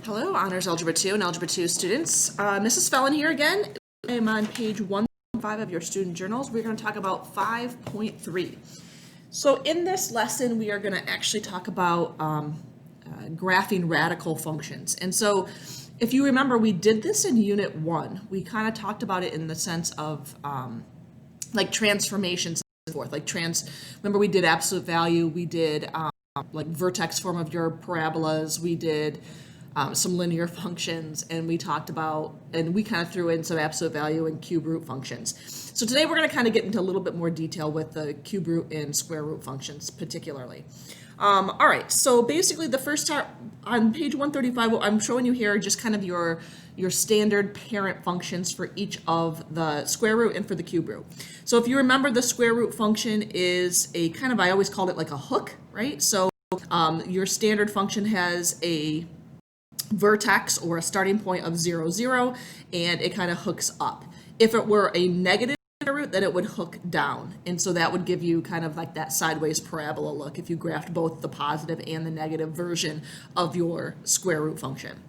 Hello, Honors Algebra 2 and Algebra 2 students. Mrs. Fellon here again. I am on page 105 of your student journals. We're going to talk about 5.3. So in this lesson, we are going to actually talk about graphing radical functions. And so if you remember, we did this in Unit 1. We kind of talked about it in the sense of like transformations and so forth. Remember we did absolute value, we did like vertex form of your parabolas, we did some linear functions, and we talked about, and we kind of threw in some absolute value and cube root functions. So today we're going to kind of get into a little bit more detail with the cube root and square root functions particularly. All right, so basically the first time on page 135, what I'm showing you here are just kind of your standard parent functions for each of the square root and for the cube root. So if you remember, the square root function is a kind of, I always called it like a hook, right? So your standard function has a vertex or a starting point of 0, 0, and it kind of hooks up. If it were a negative root, then it would hook down, and so that would give you kind of like that sideways parabola look if you graphed both the positive and the negative version of your square root function.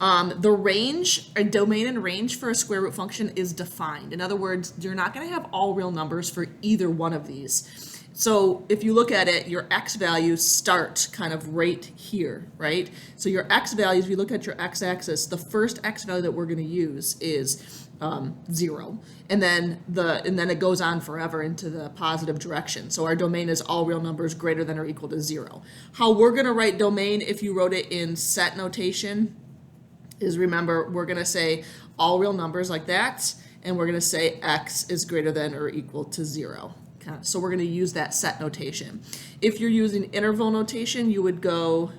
The range, a domain and range for a square root function is defined. In other words, you're not going to have all real numbers for either one of these. So if you look at it, your x values start kind of right here, right? So your x values, if you look at your x-axis, the first x value that we're going to use is 0, and then it goes on forever into the positive direction. So our domain is all real numbers greater than or equal to 0. How we're going to write domain, if you wrote it in set notation, is, remember, we're going to say all real numbers like that, and we're going to say x is greater than or equal to 0. So we're going to use that set notation. If you're using interval notation, you would go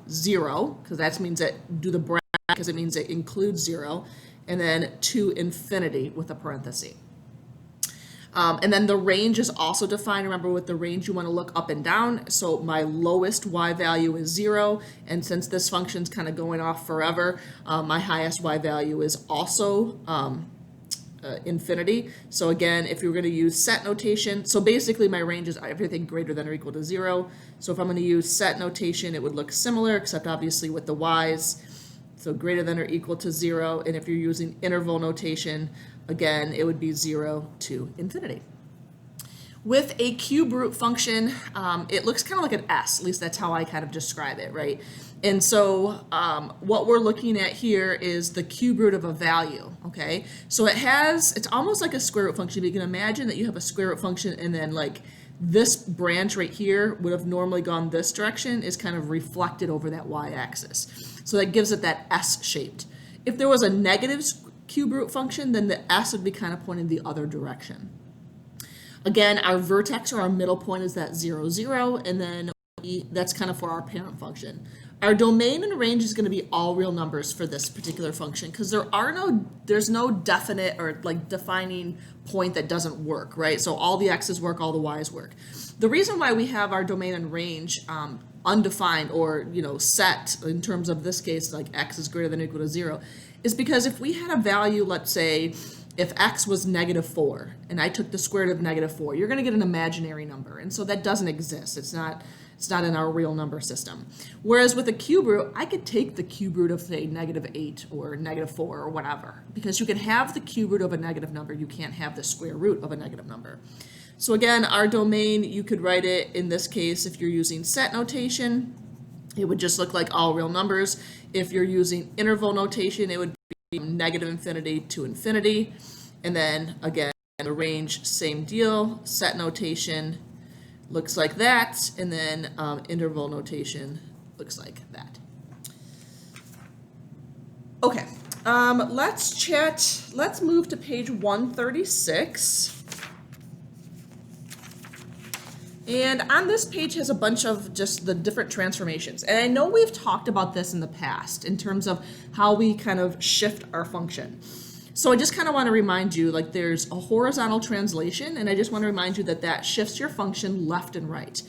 0, because that means that, do the bracket because it means it includes 0, and then to infinity with a parenthesis. And then the range is also defined. Remember, with the range you want to look up and down. So my lowest y value is 0, and since this function's kind of going off forever, my highest y value is also infinity. So again, if you're going to use set notation, so basically my range is everything greater than or equal to 0. So if I'm going to use set notation, it would look similar, except obviously with the y's. So greater than or equal to 0. And if you're using interval notation, again, it would be 0 to infinity. With a cube root function, it looks kind of like an S, at least that's how I kind of describe it, right? And so what we're looking at here is the cube root of a value, okay? So it's almost like a square root function. You can imagine that you have a square root function, and then like this branch right here would have normally gone this direction, is kind of reflected over that y-axis. So that gives it that S-shaped. If there was a negative cube root function, then the S would be kind of pointing the other direction. Again, our vertex or our middle point is that 0, 0, and then that's kind of for our parent function. Our domain and range is going to be all real numbers for this particular function, because there's no definite or like defining point that doesn't work, right? So all the x's work, all the y's work. The reason why we have our domain and range undefined or set in terms of this case, like x is greater than or equal to 0, is because if we had a value, let's say, if x was -4 and I took the square root of -4, you're going to get an imaginary number, and so that doesn't exist. It's not in our real number system. Whereas with a cube root, I could take the cube root of, say, -8 or -4 or whatever, because you can have the cube root of a negative number, you can't have the square root of a negative number. So again, our domain, you could write it in this case, if you're using set notation, it would just look like all real numbers. If you're using interval notation, it would be -infinity to infinity. And then again, the range, same deal. Set notation looks like that, and then interval notation looks like that. Okay, let's move to page 136. And on this page has a bunch of just the different transformations. And I know we've talked about this in the past in terms of how we kind of shift our function. So I just kind of want to remind you, like, there's a horizontal translation, and I just want to remind you that shifts your function left and right.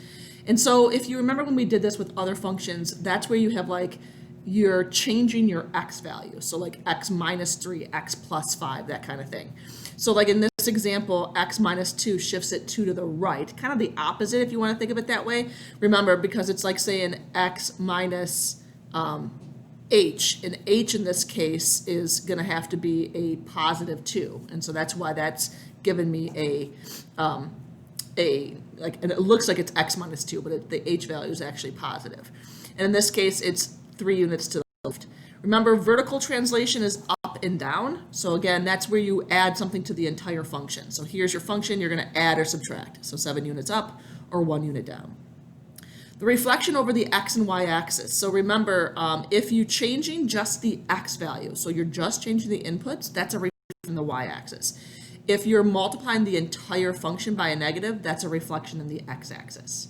And so if you remember when we did this with other functions, that's where you have like, you're changing your x value. So like x -3, x +5, that kind of thing. So like in this example, x minus 2 shifts it 2 to the right, kind of the opposite if you want to think of it that way. Remember, because it's like saying x minus h, and h in this case is going to have to be a positive 2, and so that's why that's given me and it looks like it's x minus 2, but the h value is actually positive. And in this case, it's 3 units to the left. Remember, vertical translation is up and down. So again, that's where you add something to the entire function. So here's your function, you're going to add or subtract. So 7 units up or 1 unit down. The reflection over the x and y axis. So remember, if you're changing just the x value, so you're just changing the inputs, that's a reflection in the y axis. If you're multiplying the entire function by a negative, that's a reflection in the x-axis.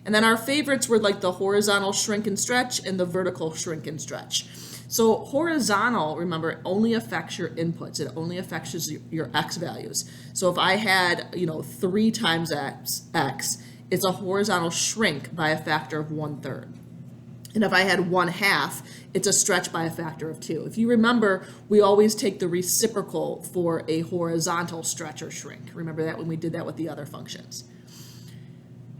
And then our favorites were like the horizontal shrink and stretch and the vertical shrink and stretch. So horizontal, remember, only affects your inputs. It only affects your x values. So if I had, 3 times x, it's a horizontal shrink by a factor of 1/3. And if I had 1/2, it's a stretch by a factor of 2. If you remember, we always take the reciprocal for a horizontal stretch or shrink. Remember that when we did that with the other functions.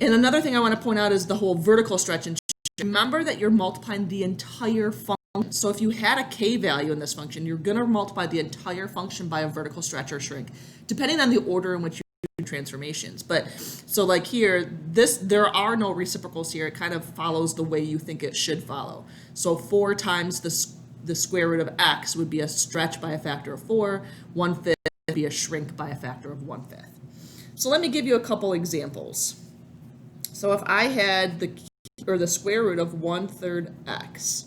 And another thing I want to point out is the whole vertical stretch and shrink. Remember that you're multiplying the entire function. So if you had a k value in this function, you're going to multiply the entire function by a vertical stretch or shrink, depending on the order in which you do transformations. But so like here, there are no reciprocals here. It kind of follows the way you think it should follow. So 4 times the square root of x would be a stretch by a factor of 4. 1/5 would be a shrink by a factor of 1/5. So let me give you a couple examples. So if I had the square root of 1/3 x,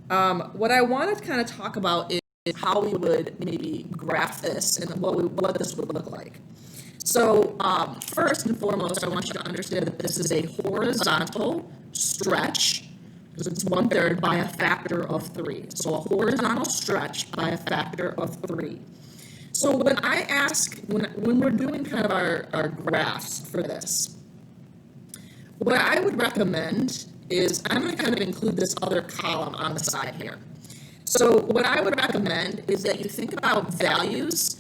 what I want to kind of talk about is how we would maybe graph this and what this would look like. So first and foremost, I want you to understand that this is a horizontal stretch, because it's 1/3 by a factor of 3. So a horizontal stretch by a factor of 3. So when we're doing kind of our graphs for this, what I would recommend is I'm going to kind of include this other column on the side here. So what I would recommend is that you think about values,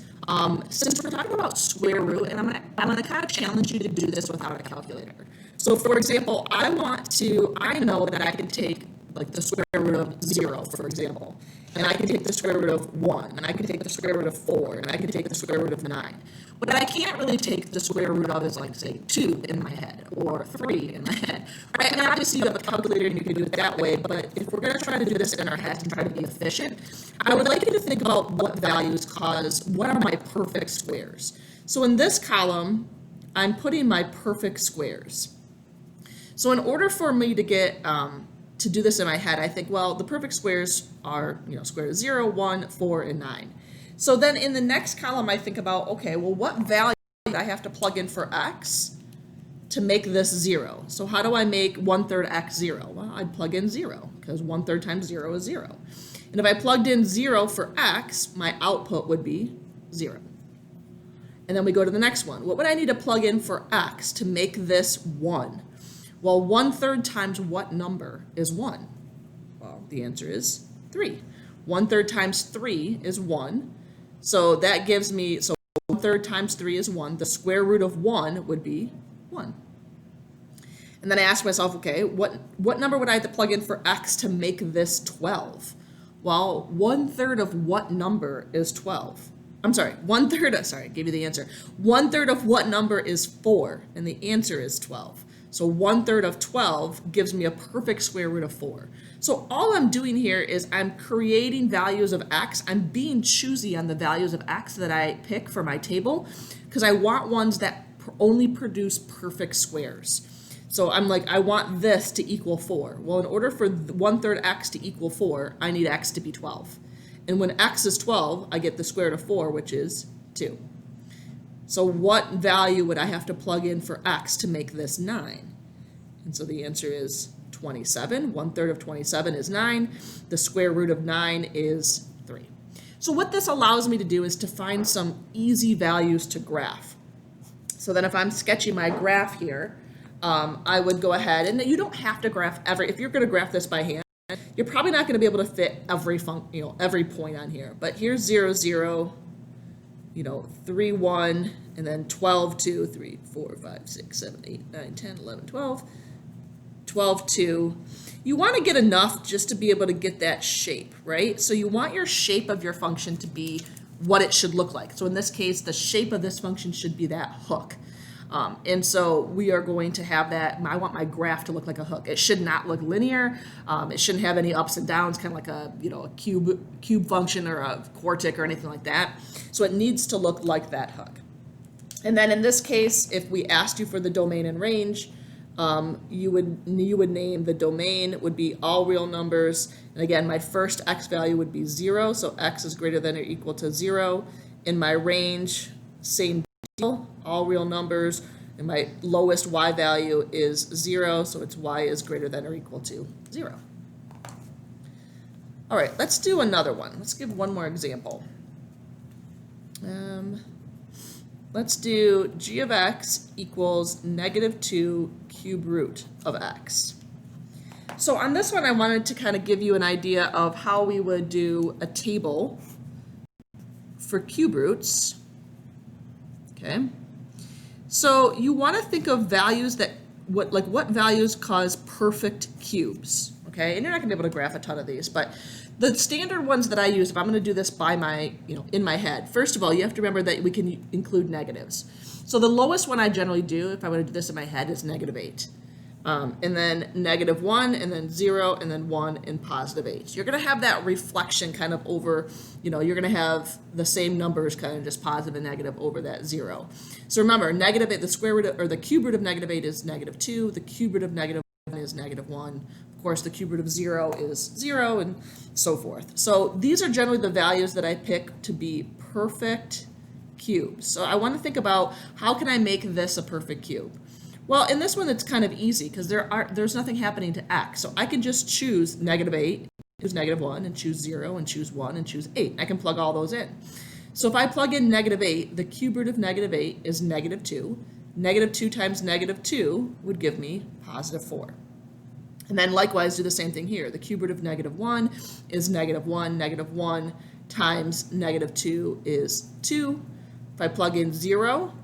since we're talking about square root, and I'm gonna kind of challenge you to do this without a calculator. So for example, I know that I can take like the square root of 0, for example, and I can take the square root of 1, and I can take the square root of 4, and I can take the square root of 9. What I can't really take the square root of is like, say, 2 in my head, or 3 in my head. Right? And obviously you have a calculator and you can do it that way, but if we're gonna try to do this in our heads and try to be efficient, I would like you to think about what values what are my perfect squares. So in this column, I'm putting my perfect squares. So in order for me to get, to do this in my head, I think, well, the perfect squares are, square root of 0, 1, 4, and 9. So then in the next column, I think about, okay, well, what value do I have to plug in for x to make this 0? So how do I make 1/3 x 0? Well, I'd plug in 0, because 1/3 times 0 is 0. And if I plugged in 0 for x, my output would be 0. And then we go to the next one. What would I need to plug in for x to make this 1? Well, 1/3 times what number is 1? Well, the answer is 3. 1/3 times 3 is 1. So that gives me, 1/3 times 3 is 1. The square root of 1 would be 1. And then I ask myself, okay, what number would I have to plug in for x to make this 12? Well, 1/3 of what number is 12? I'm sorry, 1/3, sorry, I gave you the answer. 1/3 of what number is 4? And the answer is 12. So 1/3 of 12 gives me a perfect square root of 4. So all I'm doing here is I'm creating values of x. I'm being choosy on the values of x that I pick for my table, because I want ones that only produce perfect squares. So I'm like, I want this to equal 4. Well, in order for 1/3 x to equal 4, I need x to be 12. And when x is 12, I get the square root of 4, which is 2. So what value would I have to plug in for x to make this 9? And so the answer is 27. 1/3 of 27 is 9. The square root of 9 is 3. So what this allows me to do is to find some easy values to graph. So then if I'm sketching my graph here, I would go ahead, and you don't have to graph if you're going to graph this by hand, you're probably not going to be able to fit every point on here. But here's 0, 0, 3, 1, and then 12, 2, 3, 4, 5, 6, 7, 8, 9, 10, 11, 12, 12, 2. you want to get enough just to be able to get that shape, right? So you want your shape of your function to be what it should look like. So in this case, the shape of this function should be that hook. And so we are going to have that, I want my graph to look like a hook. It should not look linear. It shouldn't have any ups and downs, kind of like a, a cube function or a quartic or anything like that. So it needs to look like that hook. And then in this case, if we asked you for the domain and range, you would name the domain would be all real numbers. And again, my first x value would be 0, so x is greater than or equal to 0. In my range, same deal, all real numbers. And my lowest y value is 0, so it's y is greater than or equal to 0. All right, let's do another one. Let's give one more example. Let's do g of x equals -2 cube root of x. So on this one, I wanted to kind of give you an idea of how we would do a table for cube roots. Okay. So you want to think of values that, what values cause perfect cubes. Okay, and you're not going to be able to graph a ton of these, but the standard ones that I use, if I'm going to do this by my, in my head, first of all, you have to remember that we can include negatives. So the lowest one I generally do, if I want to do this in my head, is -8. And then -1, and then 0, and then 1, and +8. You're going to have that reflection kind of over, you're going to have the same numbers kind of just positive and negative over that 0. So remember, -8, the square root or the cube root of -8 is -2, the cube root of -1 is -1. Of course, the cube root of 0 is 0, and so forth. So these are generally the values that I pick to be perfect cubes. So I want to think about, how can I make this a perfect cube? Well, in this one, it's kind of easy because there's nothing happening to x. So I can just choose -8, choose -1, and choose 0, and choose 1, and choose 8. I can plug all those in. So if I plug in -8, the cube root of -8 is -2. -2 times -2 would give me +4. And then likewise, do the same thing here. The cube root of -1 is -1. -1 times -2 is 2. If I plug in 0,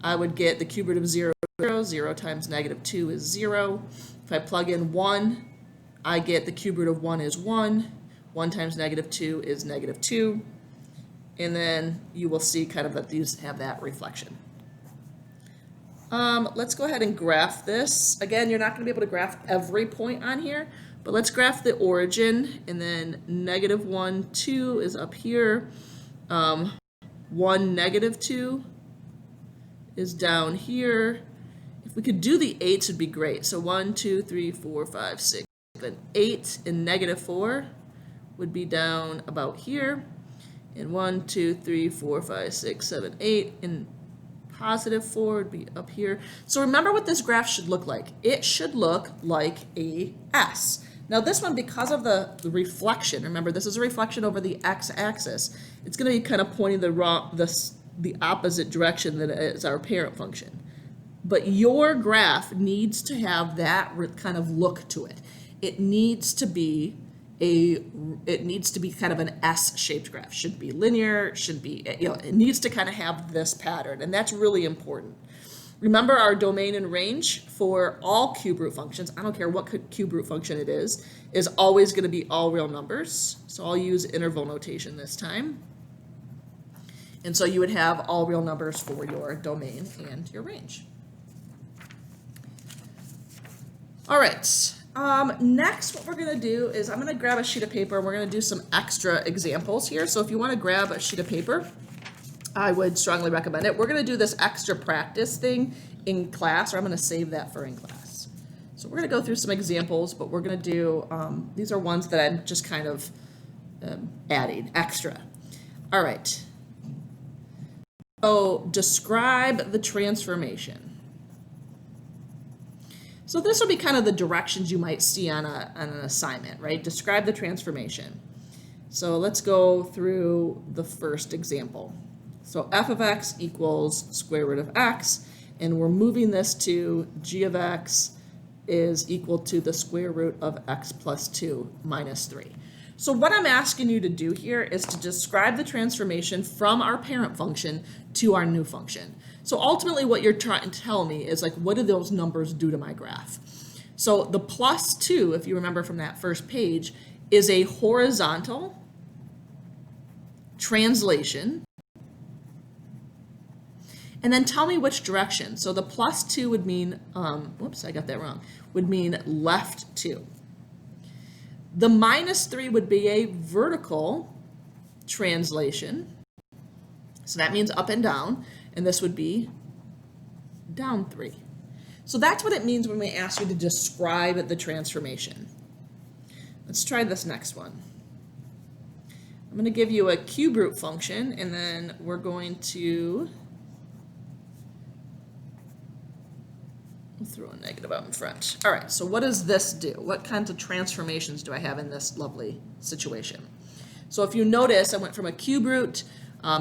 I would get the cube root of 0, 0 times -2 is 0. If I plug in 1, I get the cube root of 1 is 1. 1 times -2 is -2. And then you will see kind of that these have that reflection. Let's go ahead and graph this. Again, you're not going to be able to graph every point on here, but let's graph the origin, and then -1, 2 is up here. 1, -2 is down here. If we could do the 8s, would be great. So 1, 2, 3, 4, 5, 6, 7, 8, and -4 would be down about here. And 1, 2, 3, 4, 5, 6, 7, 8, and +4 would be up here. So remember what this graph should look like. It should look like a S. Now this one, because of the reflection, remember this is a reflection over the x-axis, it's going to be kind of pointing the opposite direction that is our parent function. But your graph needs to have that kind of look to it. It needs to be kind of an S-shaped graph. Should be linear, should be, it needs to kind of have this pattern, and that's really important. Remember our domain and range for all cube root functions, I don't care what cube root function it is always going to be all real numbers. So I'll use interval notation this time. And so you would have all real numbers for your domain and your range. All right. Next, what we're going to do is I'm going to grab a sheet of paper, and we're going to do some extra examples here. So if you want to grab a sheet of paper, I would strongly recommend it. We're going to do this extra practice thing in class, or I'm going to save that for in class. So we're going to go through some examples, but we're going to do, these are ones that I'm just kind of adding extra. All right. So describe the transformation. So this will be kind of the directions you might see on an assignment, right? Describe the transformation. So let's go through the first example. So f of x equals square root of x, and we're moving this to g of x is equal to the square root of x plus 2 minus 3. So what I'm asking you to do here is to describe the transformation from our parent function to our new function. So ultimately what you're trying to tell me is, like, what do those numbers do to my graph? So the plus 2, if you remember from that first page, is a horizontal translation. And then tell me which direction. So the plus 2 would mean, whoops, I got that wrong, would mean left 2. The minus 3 would be a vertical translation. So that means up and down, and this would be down 3. So that's what it means when we ask you to describe the transformation. Let's try this next one. I'm going to give you a cube root function, and then we're going to throw a negative out in front. All right, so what does this do? What kinds of transformations do I have in this lovely situation? So if you notice, I went from a cube root,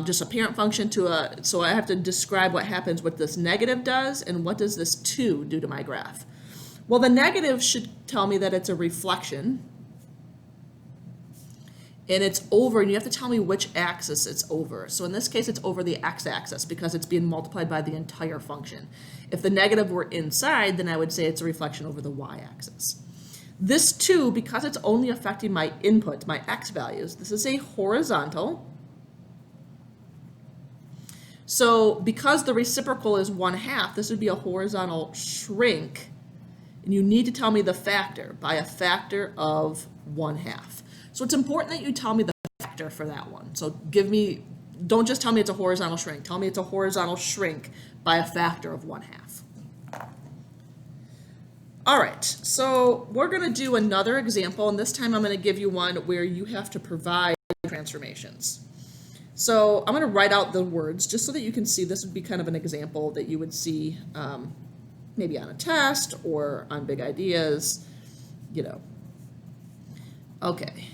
just a parent function, to a, so I have to describe what happens, what this negative does, and what does this 2 do to my graph. Well, the negative should tell me that it's a reflection, and it's over, and you have to tell me which axis it's over. So in this case, it's over the x-axis because it's being multiplied by the entire function. If the negative were inside, then I would say it's a reflection over the y-axis. This 2, because it's only affecting my input, my x values, this is a horizontal. So because the reciprocal is 1/2, this would be a horizontal shrink, and you need to tell me the factor by a factor of 1/2. So it's important that you tell me the factor for that one. So don't just tell me it's a horizontal shrink, tell me it's a horizontal shrink by a factor of 1/2. All right, so we're gonna do another example, and this time I'm gonna give you one where you have to provide transformations. So I'm going to write out the words just so that you can see. This would be kind of an example that you would see maybe on a test or on big ideas, you know. Okay.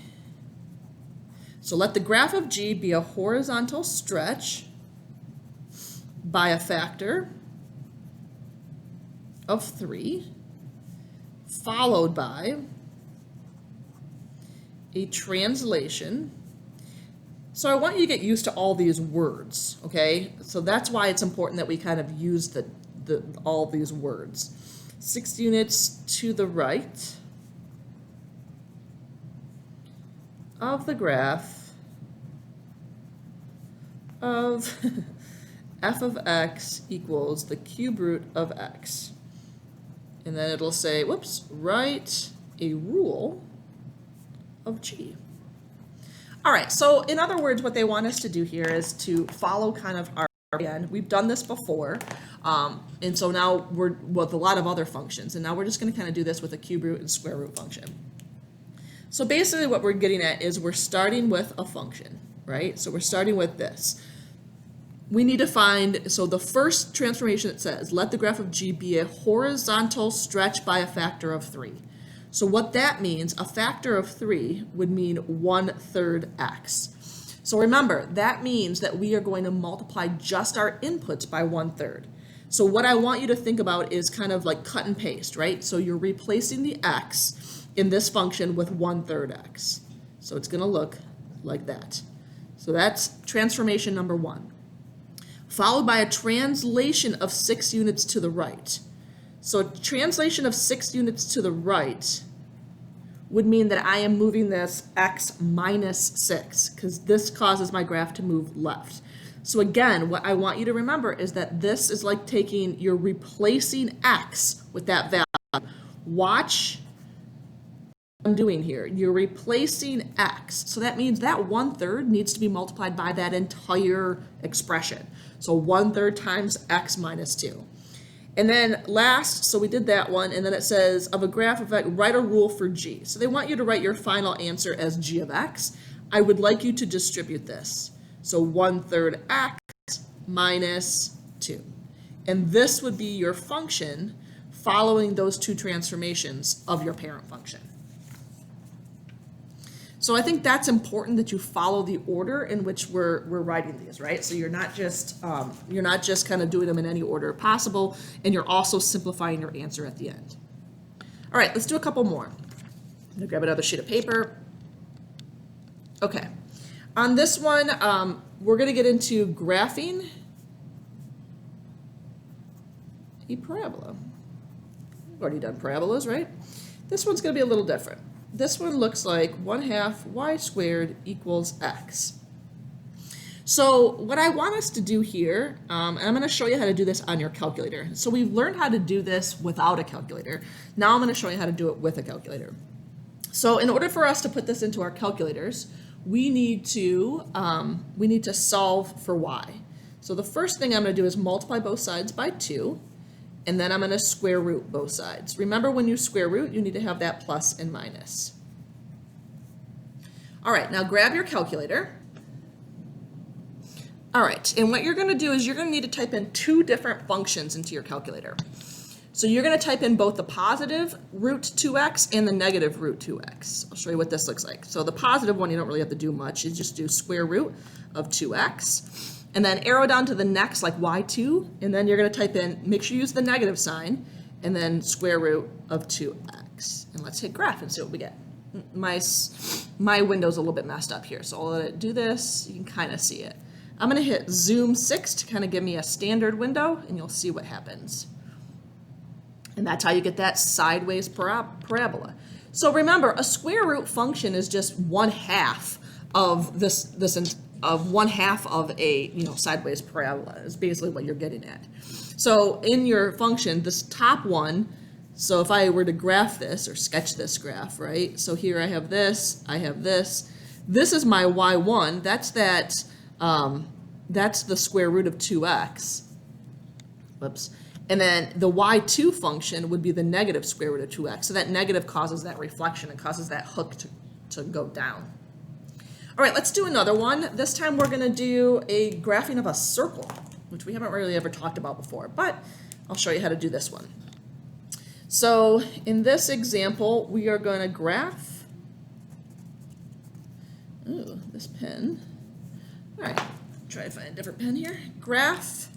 So let the graph of G be a horizontal stretch by a factor of 3, followed by a translation. So I want you to get used to all these words, okay? So that's why it's important that we kind of use all these words. 6 units to the right of the graph of f of x equals the cube root of x. And then it'll say, whoops, write a rule of G. All right, so in other words, what they want us to do here is to follow kind of our end. We've done this before, and so now we're with a lot of other functions, and now we're just going to kind of do this with a cube root and square root function. So basically what we're getting at is we're starting with a function, right? So we're starting with this. We need to find, so the first transformation it says, let the graph of G be a horizontal stretch by a factor of 3. So what that means, a factor of 3 would mean 1/3 x. So remember, that means that we are going to multiply just our inputs by 1/3. So what I want you to think about is kind of like cut and paste, right? So you're replacing the x in this function with 1/3 x. So it's going to look like that. So that's transformation number 1. Followed by a translation of 6 units to the right. So translation of 6 units to the right would mean that I am moving this x minus 6, because this causes my graph to move left. So again, what I want you to remember is that this is like you're replacing x with that value. Watch what I'm doing here. You're replacing x. So that means that 1/3 needs to be multiplied by that entire expression. So 1/3 times x minus 2. And then last, so we did that one, and then it says of a graph of x, write a rule for G. So they want you to write your final answer as G of x. I would like you to distribute this. So 1/3 x minus 2. And this would be your function following those two transformations of your parent function. So I think that's important that you follow the order in which we're writing these, right? So you're not just kind of doing them in any order possible, and you're also simplifying your answer at the end. All right, let's do a couple more. I'm gonna grab another sheet of paper. Okay, on this one, we're gonna get into graphing a parabola. We've already done parabolas, right? This one's going to be a little different. This one looks like 1/2 y squared equals x. So what I want us to do here, and I'm going to show you how to do this on your calculator. So we've learned how to do this without a calculator. Now I'm going to show you how to do it with a calculator. So in order for us to put this into our calculators, we need to solve for y. So the first thing I'm going to do is multiply both sides by 2. And then I'm going to square root both sides. Remember, when you square root, you need to have that plus and minus. All right, now grab your calculator. All right, and what you're going to do is you're going to need to type in 2 different functions into your calculator. So you're going to type in both the positive root 2x and the negative root 2x. I'll show you what this looks like. So the positive one, you don't really have to do much. You just do square root of 2x. And then arrow down to the next, like y2, and then you're going to type in, make sure you use the negative sign, and then square root of 2x. And let's hit graph and see what we get. My window's a little bit messed up here, so I'll let it do this. You can kind of see it. I'm going to hit zoom 6 to kind of give me a standard window, and you'll see what happens. And that's how you get that sideways parabola. So remember, a square root function is just 1/2 of of 1/2 of a sideways parabola is basically what you're getting at. So in your function, this top one, so if I were to graph this or sketch this graph, right? So here I have this, I have this. This is my y1. That's the square root of 2x. Whoops. And then the y2 function would be the negative square root of 2x. So that negative causes that reflection and causes that hook to go down. All right, let's do another one. This time we're going to do a graphing of a circle, which we haven't really ever talked about before, but I'll show you how to do this one. So in this example, we are going to graph, ooh, this pen. All right, try to find a different pen here. Graph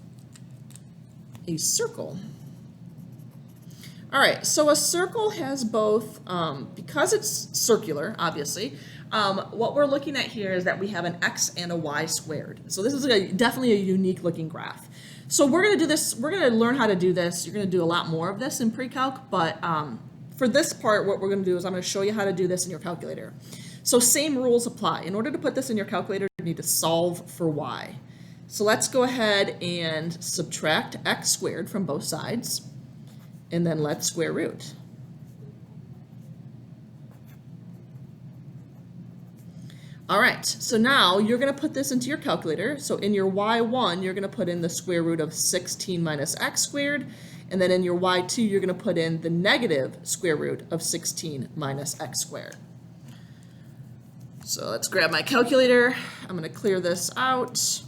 a circle. All right, so a circle has both, because it's circular, obviously, what we're looking at here is that we have an x and a y squared. So this is definitely a unique looking graph. So we're going to do this, we're going to learn how to do this. You're going to do a lot more of this in pre-calc, but for this part, what we're going to do is I'm going to show you how to do this in your calculator. So same rules apply. In order to put this in your calculator, you need to solve for y. So let's go ahead and subtract x squared from both sides, and then let's square root. All right, so now you're going to put this into your calculator. So in your y1, you're going to put in the square root of 16 minus x squared, and then in your y2, you're going to put in the negative square root of 16 minus x squared. So let's grab my calculator. I'm going to clear this out.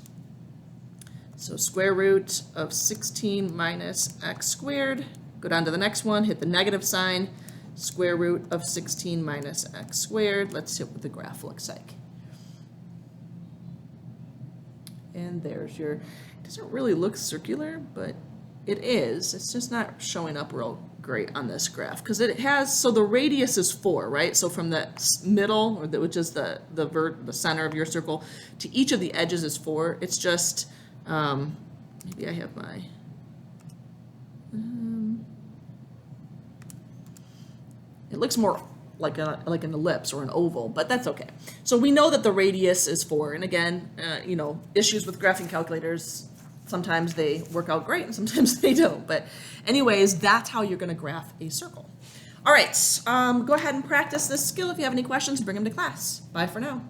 So square root of 16 minus x squared. Go down to the next one, hit the negative sign, square root of 16 minus x squared. Let's see what the graph looks like. And there's your, it doesn't really look circular, but it is. It's just not showing up real great on this graph because it has, so the radius is 4, right? So from the middle, or which is the center of your circle, to each of the edges is 4. It's just, maybe I have my, it looks more like an ellipse or an oval, but that's okay. So we know that the radius is 4, and again, issues with graphing calculators, sometimes they work out great and sometimes they don't. But anyways, that's how you're going to graph a circle. All right, go ahead and practice this skill. If you have any questions, bring them to class. Bye for now.